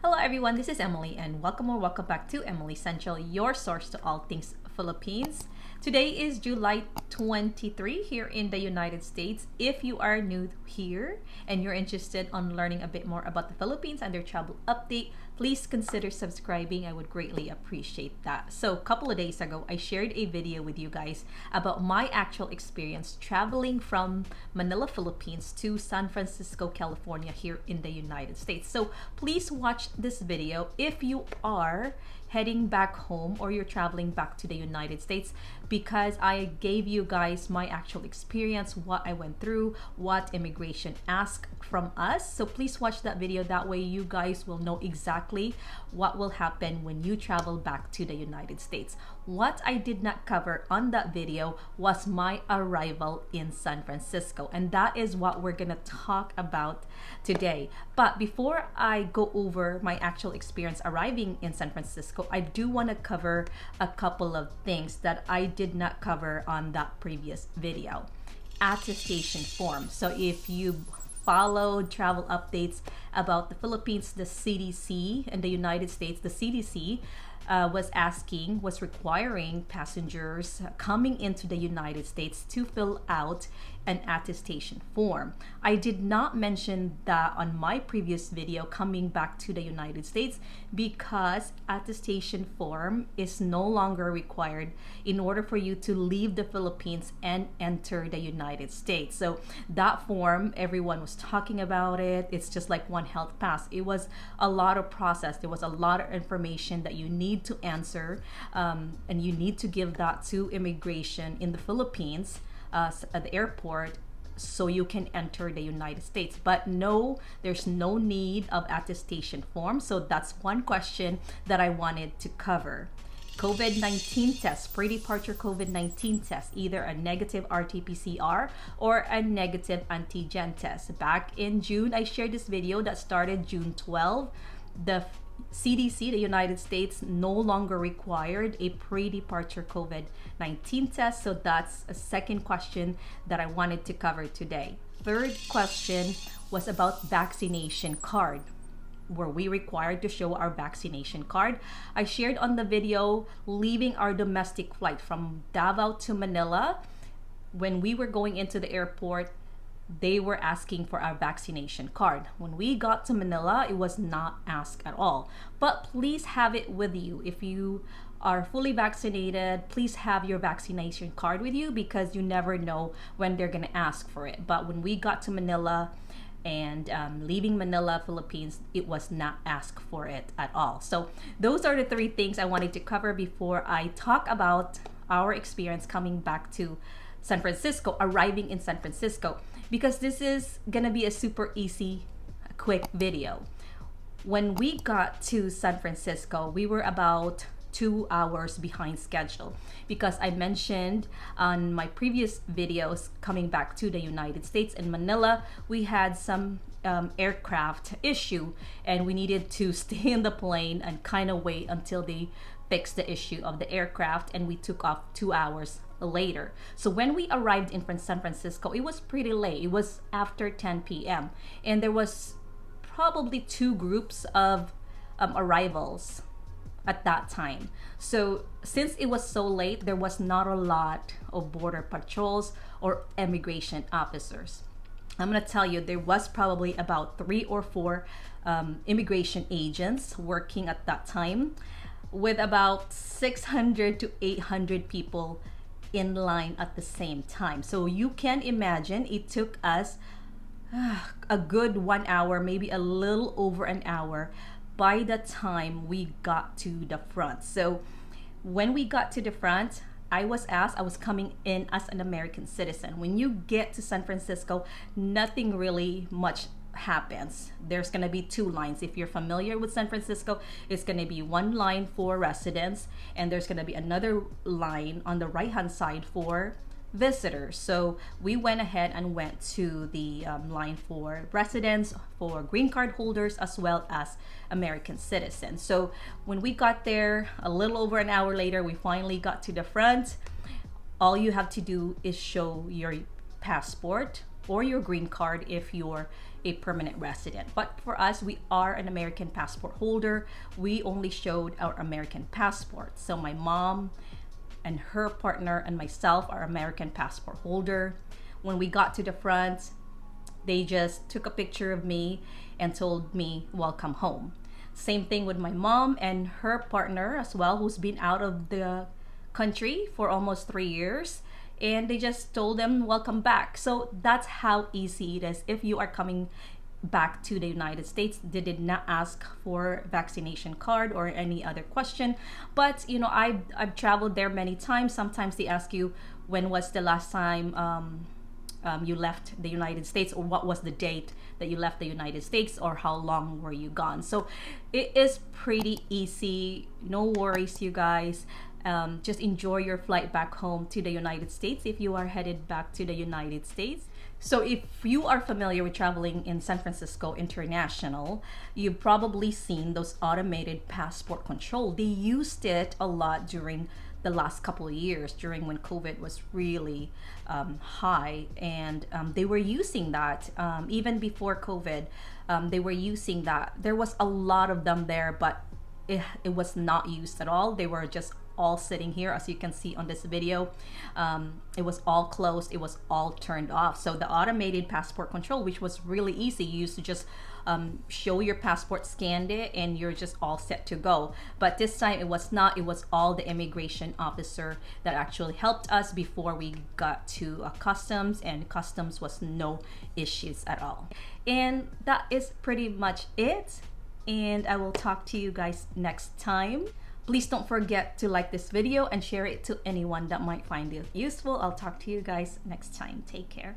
Hello everyone, this is Emily and welcome or welcome back to Emily Central, your source to all things Philippines. Today is July 23 here in the United States. If you are new here and you're interested on learning a bit more about the Philippines and their travel update, please consider subscribing. I would greatly appreciate that. So a couple of days ago, I shared a video with you guys about my actual experience traveling from Manila, Philippines to San Francisco, California here in the United States. So please watch this video if you are heading back home or you're traveling back to the United States, because I gave you guys my actual experience, what I went through, what immigration asked from us. So please watch that video. That way you guys will know exactly what will happen when you travel back to the United States. What I did not cover on that video was my arrival in San Francisco, and that is what we're gonna talk about today. But before I go over my actual experience arriving in San Francisco, I do want to cover a couple of things that I did not cover on that previous video. Attestation form. So if you followed travel updates about the Philippines, the CDC, and the United States, the CDC was requiring passengers coming into the United States to fill out an attestation form. I did not mention that on my previous video coming back to the United States because attestation form is no longer required in order for you to leave the Philippines and enter the United States. So that form, everyone was talking about it. It's just like one health pass. It was a lot of process. There was a lot of information that you need to answer, and you need to give that to immigration in the Philippines at the airport so you can enter the United States. But no, there's no need of attestation form. So that's one question that I wanted to cover. COVID-19 test, pre-departure COVID-19 test, either a negative RT-PCR or a negative antigen test. Back in June, I shared this video that started June 12. The CDC, the United States, no longer required a pre-departure COVID-19 test. So that's a second question that I wanted to cover today. Third question was about vaccination card. Were we required to show our vaccination card? I shared on the video leaving our domestic flight from Davao to Manila. When we were going into the airport, they were asking for our vaccination card. When we got to Manila, it was not asked at all. But please have it with you. If you are fully vaccinated, please have your vaccination card with you because you never know when they're gonna ask for it. But when we got to Manila and leaving Manila, Philippines, it was not asked for it at all. So those are the three things I wanted to cover before I talk about our experience coming back to San Francisco, arriving in San Francisco, because this is gonna be a super easy, quick video. When we got to San Francisco, we were about 2 hours behind schedule because I mentioned on my previous videos coming back to the United States in Manila, we had some aircraft issue and we needed to stay in the plane and kind of wait until they fixed the issue of the aircraft, and we took off 2 hours later. So when we arrived in San Francisco, it was pretty late. It was after 10 p.m. and there was probably 2 groups of arrivals at that time. So since it was so late, there was not a lot of border patrols or immigration officers. I'm gonna tell you, there was probably about 3 or 4 immigration agents working at that time, with about 600 to 800 people in line at the same time. So you can imagine it took us a good 1 hour, maybe a little over an hour by the time we got to the front. So when we got to the front, I was asked, I was coming in as an American citizen. When you get to San Francisco, nothing really much happens. There's going to be 2 lines. If you're familiar with San Francisco, it's going to be one line for residents and there's going to be another line on the right hand side for visitors. So we went ahead and went to the line for residents, for green card holders, as well as American citizens. So when we got there a little over an hour later, we finally got to the front. All you have to do is show your passport or your green card if you're a permanent resident. But for us, we are an American passport holder. We only showed our American passport. So my mom and her partner and myself are American passport holder. When we got to the front, they just took a picture of me and told me, welcome home. Same thing with my mom and her partner as well, who's been out of the country for almost 3 years. And they just told them, welcome back. So that's how easy it is. If you are coming back to the United States, they did not ask for vaccination card or any other question. But you know, I've traveled there many times. Sometimes they ask you, when was the last time you left the United States, or what was the date that you left the United States, or how long were you gone. So it is pretty easy. No worries, you guys. Just enjoy your flight back home to the United States if you are headed back to the United States. So if you are familiar with traveling in San Francisco International, you've probably seen those automated passport control. They used it a lot during the last couple of years, during when COVID was really high, and they were using that even before COVID. They were using that. There was a lot of them there, but it was not used at all. They were just all sitting here, as you can see on this video. It was all closed, it was all turned off. So the automated passport control, which was really easy, you used to just show your passport, scanned it, and you're just all set to go. But this time it was not. It was all the immigration officer that actually helped us before we got to customs, and customs was no issues at all. And that is pretty much it, and I will talk to you guys next time. Please don't forget to like this video and share it to anyone that might find it useful. I'll talk to you guys next time. Take care.